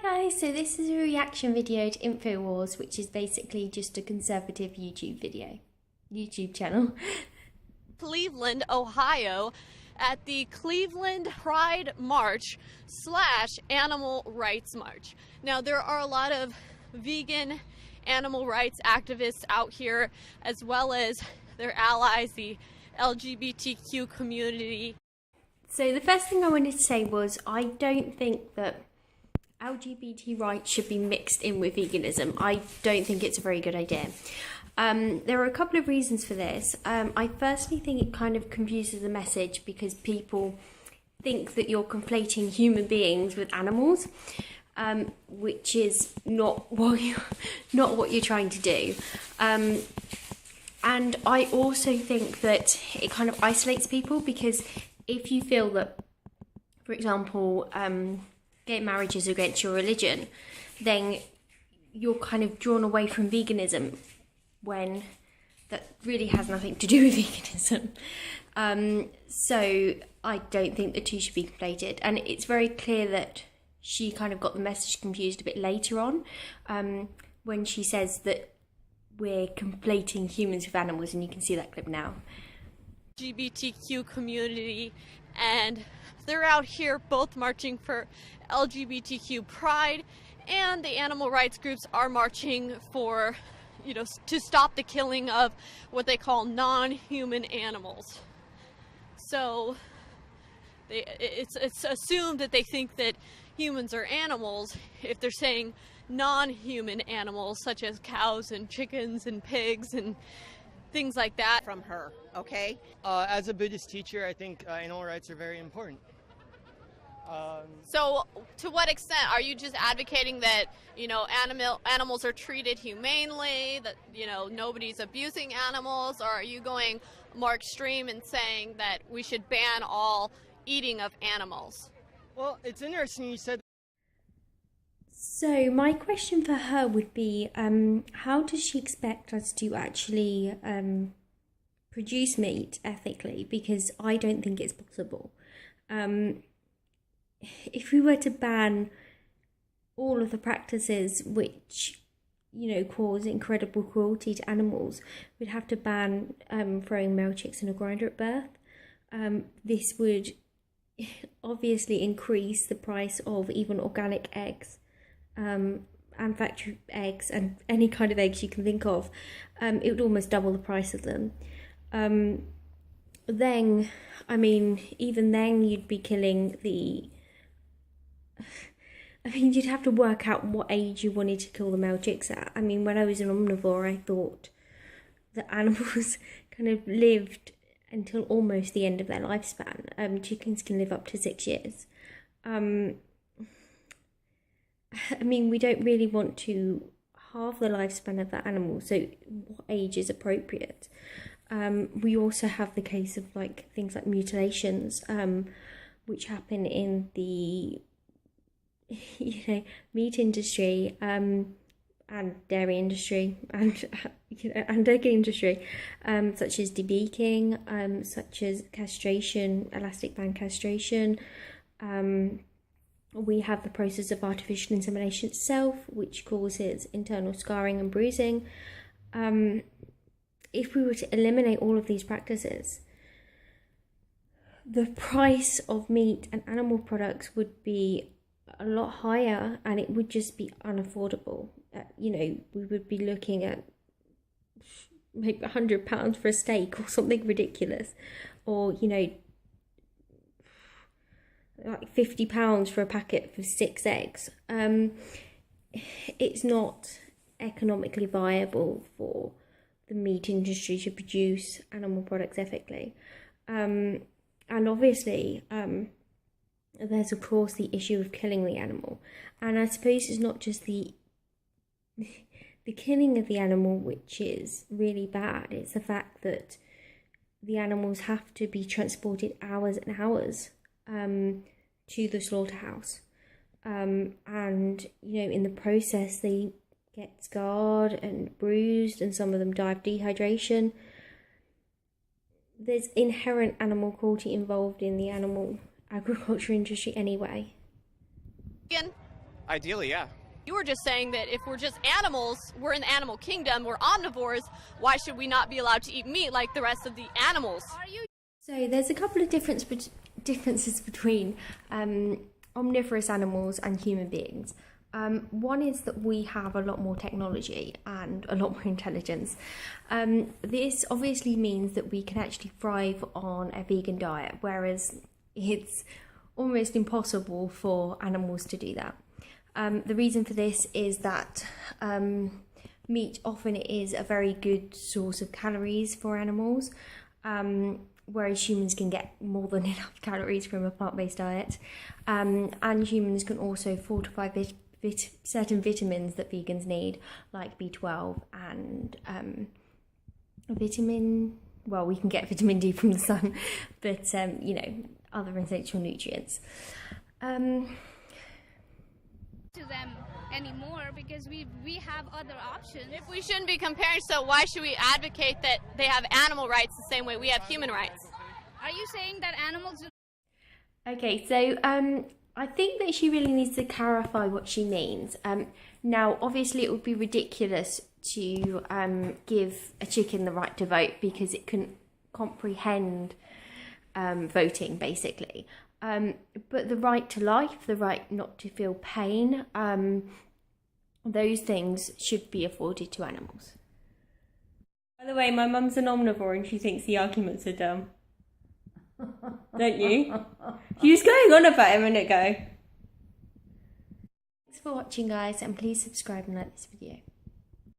Guys, so this is a reaction video to Infowars, which is basically just a conservative YouTube channel. Cleveland, Ohio, at the Cleveland Pride March / Animal Rights March. Now, there are a lot of vegan animal rights activists out here, as well as their allies, the LGBTQ community. So the first thing I wanted to say was I don't think that LGBT rights should be mixed in with veganism. I don't think it's a very good idea. There are a couple of reasons for this. I firstly think it kind of confuses the message because people think that you're conflating human beings with animals, which is not what you're trying to do. And I also think that it kind of isolates people because if you feel that, for example, gay marriage is against your religion, then you're kind of drawn away from veganism when that really has nothing to do with veganism. So I don't think the two should be conflated. And it's very clear that she kind of got the message confused a bit later on when she says that we're conflating humans with animals, and you can see that clip now. LGBTQ community, and they're out here both marching for LGBTQ pride, and the animal rights groups are marching for, to stop the killing of what they call non-human animals. So it's assumed that they think that humans are animals if they're saying non-human animals such as cows and chickens and pigs and things like that. From her, okay? As a Buddhist teacher, I think animal rights are very important. So to what extent are you just advocating that, animals are treated humanely, that, nobody's abusing animals, or are you going more extreme and saying that we should ban all eating of animals? Well, it's interesting you said. So my question for her would be, how does she expect us to actually produce meat ethically? Because I don't think it's possible. If we were to ban all of the practices which, cause incredible cruelty to animals, we'd have to ban throwing male chicks in a grinder at birth. This would obviously increase the price of even organic eggs. And factory eggs and any kind of eggs you can think of. It would almost double the price of them. Then, even then you'd be killing the... you'd have to work out what age you wanted to kill the male chicks at. When I was an omnivore, I thought that animals kind of lived until almost the end of their lifespan. Chickens can live up to 6 years. We don't really want to halve the lifespan of that animal, so what age is appropriate? We also have the case of things like mutilations, which happen in the meat industry and dairy industry and egg industry, such as debunking, such as castration, elastic band castration. We have the process of artificial insemination itself, which causes internal scarring and bruising. If we were to eliminate all of these practices, the price of meat and animal products would be a lot higher, and it would just be unaffordable. We would be looking at maybe £100 for a steak or something ridiculous, or like £50 for a packet for 6 eggs. It's not economically viable for the meat industry to produce animal products ethically. And obviously, there's of course the issue of killing the animal. And I suppose it's not just the killing of the animal which is really bad. It's the fact that the animals have to be transported hours and hours to the slaughterhouse, and in the process they get scarred and bruised, and some of them die of dehydration. There's inherent animal cruelty involved in the animal agriculture industry anyway. Ideally, yeah. You were just saying that if we're just animals, we're in the animal kingdom, we're omnivores, why should we not be allowed to eat meat like the rest of the animals? So there's a couple of differences between omnivorous animals and human beings. One is that we have a lot more technology and a lot more intelligence. This obviously means that we can actually thrive on a vegan diet, whereas it's almost impossible for animals to do that. The reason for this is that meat often is a very good source of calories for animals, whereas humans can get more than enough calories from a plant-based diet. And humans can also fortify certain vitamins that vegans need, like B12 and we can get vitamin D from the sun, but other essential nutrients. To them anymore because we have other options. If we shouldn't be comparing, so why should we advocate that they have animal rights the same way we have human rights? Are you saying that animals... Okay, so I think that she really needs to clarify what she means. Now, obviously, it would be ridiculous to give a chicken the right to vote because it couldn't comprehend voting, basically. But the right to life, the right not to feel pain, those things should be afforded to animals. By the way, my mum's an omnivore and she thinks the arguments are dumb. Don't you? She was going on about it a minute ago. Thanks for watching, guys, and please subscribe and like this video.